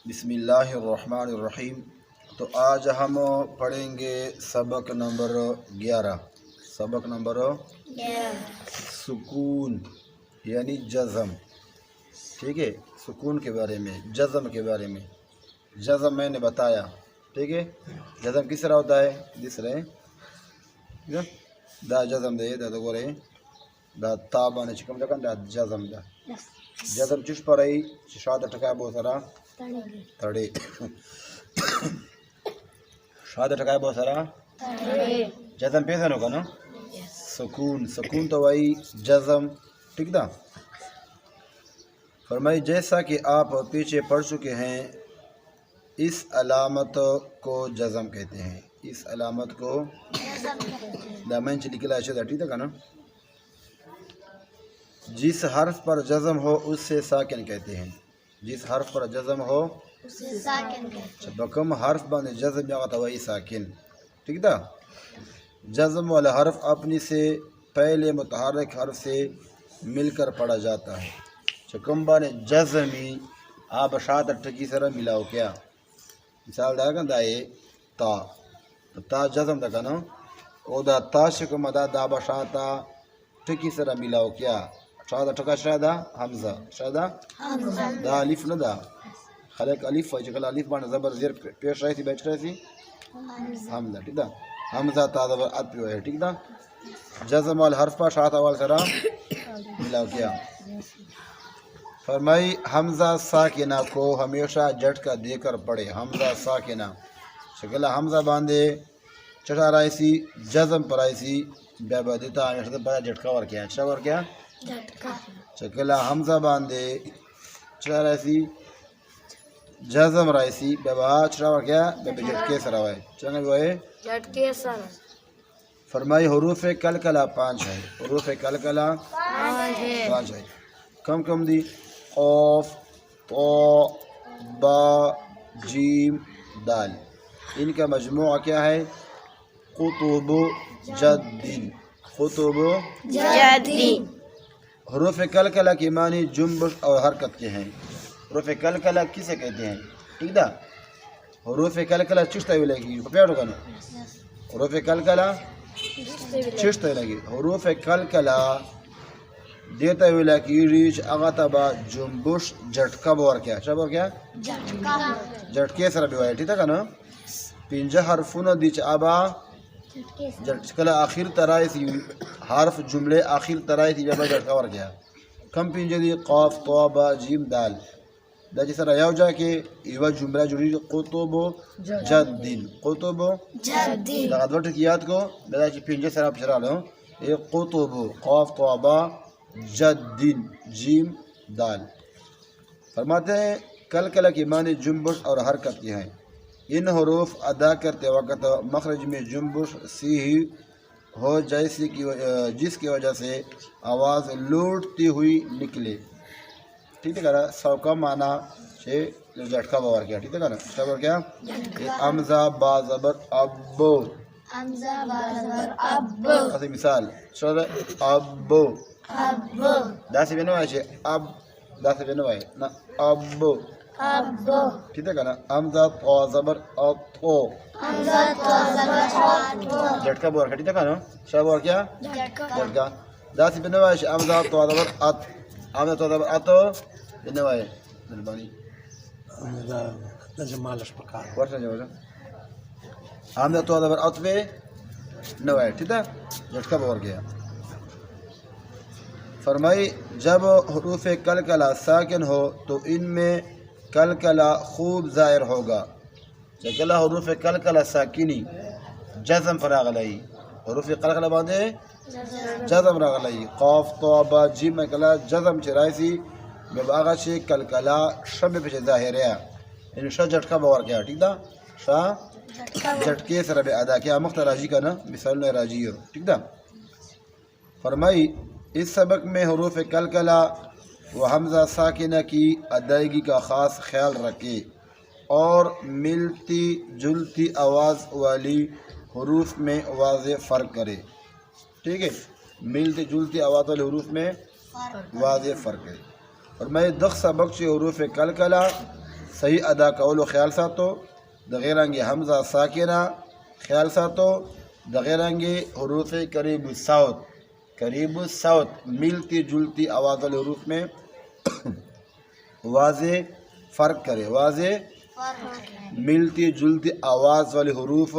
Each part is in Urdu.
بسم اللہ الرحمن الرحیم۔ تو آج ہم پڑھیں گے سبق نمبر 11۔ سبق نمبر 11 سکون یعنی جزم۔ ٹھیک ہے، سکون کے بارے میں، جزم کے بارے میں۔ جزم میں نے بتایا، ٹھیک ہے۔ جزم کس طرح ہوتا ہے؟ جس طرح دا جزم دے دا گورے دا تابانے چکم جکن دا جزم دا جزم چش پر ای شاد ٹکا بہت سارا تڑے شاد ٹکا بہت سارا جزم پیسن ہوگا نا، سکون۔ سکون تو وہی جزم، ٹھیک تھا۔ فرمائی جیسا کہ آپ پیچھے پڑھ چکے ہیں، اس علامت کو جزم کہتے ہیں۔ اس علامت کو دامن چلی کلا ایسے ٹھیک تھا نا۔ جس حرف پر جزم ہو اس سے ساکن کہتے ہیں۔ جس حرف پر جزم ہو بکم حرف باندھ جزم جاتا وہی ساکن، ٹھیک تھا۔ جزم والا حرف اپنی سے پہلے متحرک حرف سے مل کر پڑھا جاتا ہے۔ چکم بانے جزمی آب شاد ٹکی سر ملاو کیا، مثال دا کن دائے تا، تا جزم دا کنا او دا تا شکم دا دا بشاتا ٹکی سر ملاو کیا، شاد ٹکا شادا حمزہ، شادا دا علیف نہ دا خلق علیف ہے، چکل علیف بانے زبر زیر پیش رہی تھی بیچ رہی تھی حمزہ، ٹھیک دا حمزہ تا زبر ات پیو ہے، ٹھیک دا۔ جزم وال حرف پا شاد وال سرا ملاو کیا۔ فرمائی حمزہ ساکنہ کو ہمیشہ جھٹکا دے کر پڑھے۔ حمزہ ساکنہ شکلہ حمزہ باندھے چٹا رائی سی جزم پر آئی سی بے بدیتا ہمیشہ بڑا جھٹکا ور کیا، چٹا ور کیا شکلہ حمزہ باندھے چٹا رائی سی جزم رائی سی بے بہا چٹا ور کیا بے جھٹکے سر آئے چنگا بھی ہوئے جھٹکے سر۔ فرمائی حروف کلکلہ 5 ہے۔ حروف کلکلہ 5 ہے۔ کم کم دی؟ قاف، طا، با، جیم، دال۔ ان کا مجموعہ کیا ہے؟ قطب جد۔ قطب جد۔ حروف کلکلہ کی معنی جنبش اور حرکت کے ہیں۔ حروف کلکلہ کسے کہتے ہیں؟ ٹھیک دا حروف کلکلہ چشتہ ہوئے لگی پیڑ گا نا، حروف کلکلہ چشتہ لگی۔ حروف کلکلہ دیتا ہوئے لکی ریچ اغتا با جنبش جھٹکا بور کیا، چا بور کیا جھٹکے سر بھی ہوئے، ٹھیک تھا نا۔ پنجہ حرفون دیچ آبا جھٹکلہ آخر ترائی سی حرف جملے آخر ترائی سی جب جھٹکا ور کیا۔ کم پنجہ دی؟ قاف، طا، با، جیم، دال۔ دا جس طرح یاو جا کہ ایوہ جملہ جوڑی قطب جد۔ قطب جد دا غدوٹ کی یاد کو دا چی پنجہ سر آپ چرا لو، یہ قطب قاف، طا، با، جد، جیم، دال۔ فرماتے ہیں کلکلہ کی معنی جنبش اور حرکت کی ہیں۔ ان حروف ادا کرتے وقت مخرج میں جنبش سی ہی ہو جیسی جس کی وجہ سے آواز لوٹتی ہوئی نکلے، ٹھیک ہے نا۔ سو کا معنی سے جھٹکا باور کیا، ٹھیک ہے نا، شبر کیا حمزہ با زبر ابو، مثال ابو دا سے بنوائے چھے اب، دا سے بنوائے نا ابو، ٹھیک ہے نا۔ حمزہ طا زبر اطو، جھٹکا بور کیا، ٹھیک ہے نا، شاہ بور کیا جھٹکا۔ دا سے بنوائے چھے حمزہ طا زبر ات، حمزہ طا زبر اتو بنوائے دلبانی حمزہ طا زبر ات پہ نوائے، ٹھیک ہے، جھٹکا بور گیا۔ فرمائی جب حروف کلکلہ ساکن ہو تو ان میں کلکلہ خوب ظاہر ہوگا۔ چکلہ حروف کلکلہ ساکنی جزم فراغ لئی، حروف کلکلہ باندھے جزم راغ لئی۔ قاف، طا، با، جیم میں کلا جزم چرائی سی جب آغا چھے کلکلہ شب پیچھے ظاہر ہے، یعنی شاہ جھٹکا باور کیا، ٹھیک دا شاہ جھٹکے سر بے ادا کیا، مختار راجی کا نا مثال نے راجی ہو، ٹھیک دا۔ فرمائی اس سبق میں حروف کلکلہ و حمزہ ساکنہ کی ادائیگی کا خاص خیال رکھے اور ملتی جلتی آواز والی حروف میں واضح فرق کرے، ٹھیک ہے، ملتی جلتی آواز والی حروف میں واضح فرق کرے۔ اور میں دخ سبق سے حروف کلکلہ صحیح ادا کولو خیال ساتو د غیرانګي حمزه ساکنه خیال ساتو د غیرانګي حروف قریب الصوت ملتی جلتی آواز والے حروف میں واضح فرق کرے واضح ملتی جلتی آواز والے حروف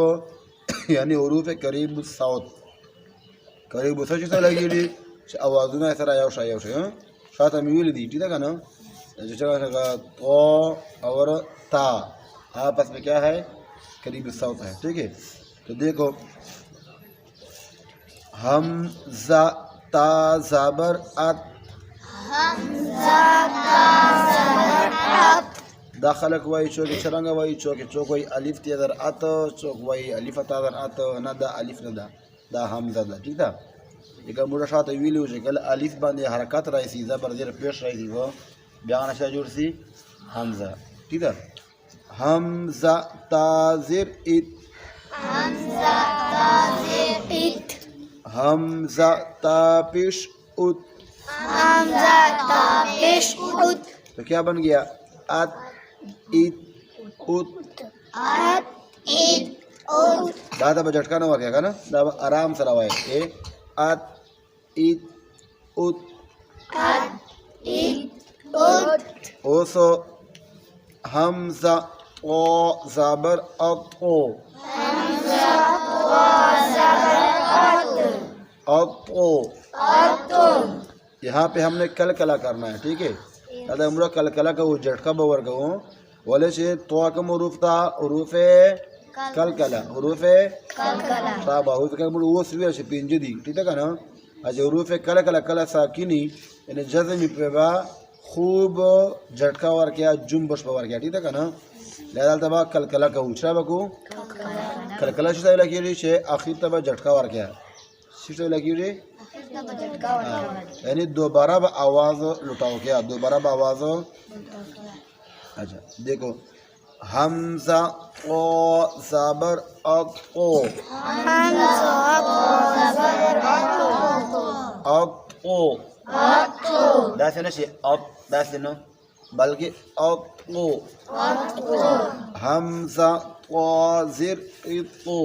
یعنی حروف قریب الصوت چې څه لګېږي چې اوازونه یې سره یو شی شاته مې ویلي دي ٹھیک ہے نا چې تو اور تا آپس میں کیا ہے قریب الصوت ہے ٹھیک ہے تو دیکھو حمزہ تا زبر ات دا خلق وای چوک چرنګ وای چوک وای الف تی در ات چوک وای الف تا در ات نه دا الف نه دا حمزه ده ٹھیک ده لکه موږ شاته ویلو چې کله الف باندې حرکت راځي زبر زیر پیش راځي و بیا نشه جوړ سي حمزه ٹھیک ده حمزه تا زیر ات حمزه تا پیش ات تو کیا بن گیا ات ات دا به جھٹکا نه ورکړه کنه دا آرام سره وای اے ات ات اوسو حمزه او زبر اطو یہاں پہ ہم نے کلکلا کرنا ہے ٹھیک ہے دا عمرہ کلکلا کا وہ جھٹکا به ورکو ولې چې تو کوم حروف تا حروف کلکلا صاحب حروف کلکلا وہ سوي چې پنځه دي ٹھیک ہے کنه اجه حروف کلکلا کلا ساکنی یعنی جزمی په با خوب جھٹکا ورکیا جنبش په ورکیا ٹھیک ہے کنه لہذا تبا کلکلا کا اوچا بکو کلکلا چې لګیږي چې اخر تبا جھٹکا ورکیا چې لګیږي یعنی دوبارہ با آواز لٹاؤ کیا دوبارہ با آواز اچھا دیکھو حمزہ او زبر اطو داسے نشی داسے نو بلکہ اطو حمزہ او زر اطو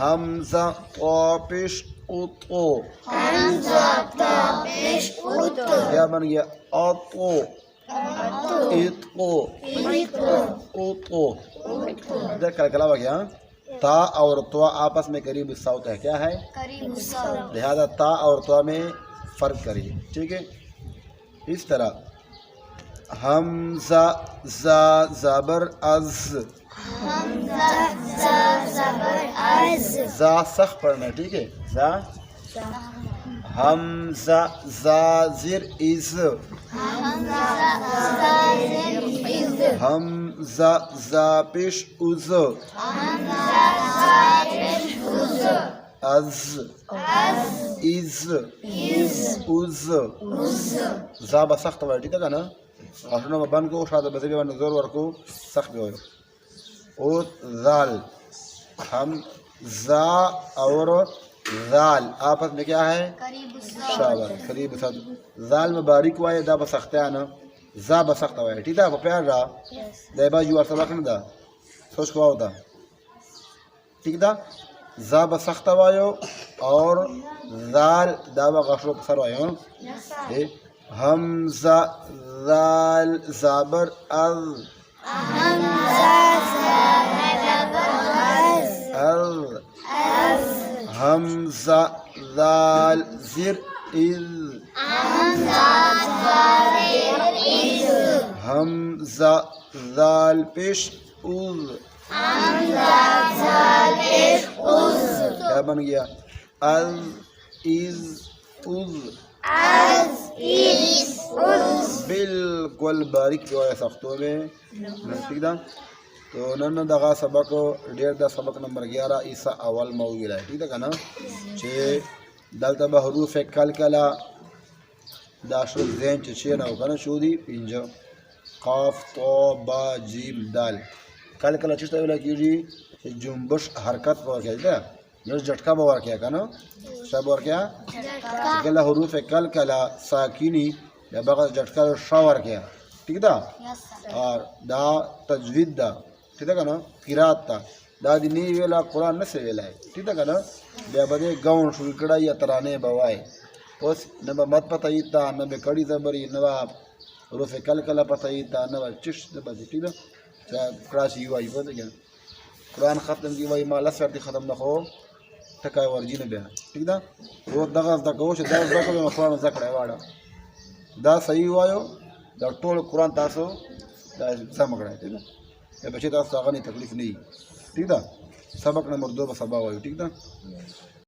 حمزہ او پیش اطو کیا بن گیا اطو اطو دیکھ کلکلا ہوا کیا تا اور تو آپس میں قریب الصوت ہے کیا ہے لہذا تا اور تو میں فرق کریے ٹھیک ہے اس طرح حمزہ زا زبر از زا سخت پڑھنا ہے ٹھیک ہے زا حمزہ زا زر از حمزہ زا پیش از از زا با سخت پڑھنا ٹھیک ہے نا آسنوں میں بند کو شاید بسے بھی بند زور ورکو سخت بھی ہوئے اور ذال ہم زا اور ذال آپس میں کیا ہے شابر قریب صد ذال میں باریک ہوا ہے دا بسخت ہے نا زا بسخت ہوا ہے ٹھیک ہے پیار رہا دیبا جو سبق نہیں دا سوچ کو ہوتا ٹھیک تھا زا بسخت ہوا ہے اور ذال دا بغشو پسر ہوا ہے حمزہ ذال زبر از حمزہ ذال زر از حمزہ ذال پیش از کیا بن گیا از بالکل باریک جو ہے سختوں میں ٹھیک تھا تو نن دغه سبق ډیر دا سبق نمبر 11 عیسی اول موضوع ہے ٹھیک ہے نا چې دلته به حروف کلکلا دا شو زین چې نه وکنه شو دی پنځه قاف طا با جیم دال کلکلا چې ویل کیږي جنبش حرکت ورکړي دا یو جھٹکا به ورکړي کنه شب ورکړي کله حروف کلکلا ساکنی بیا بغیر جھٹکا شاور کیا ٹھیک دا یس سر اور دا تجوید دا ٹھیک ہے نا قرات تا دا دی نی ویلا قرآن نہ سے ویلا ہے ٹھیک ہے نا بیا بدے گاؤن شروع کڑا یا ترانے بوائے اس نہ مت پتہ تا نہ بے کڑی زبری نہ روف کل کلا پتہ تا نہ چش نہ بدے ٹھیک ہے کراچی وائی بد گیا قرآن ختم کی وائی مالا سرتی ختم نہ ہو ٹکا ورجی نہ بیا ٹھیک دا وہ دغه د کوش دا زکه نو قرآن زکړه واړه دا صحیح وایو دا ټول قرآن تاسو دا سم کړه ٹھیک ہے بچی تاسو هغه نه تکلیف نه ٹھیک دا سبق نمبر 2 په سبا وایو ٹھیک دا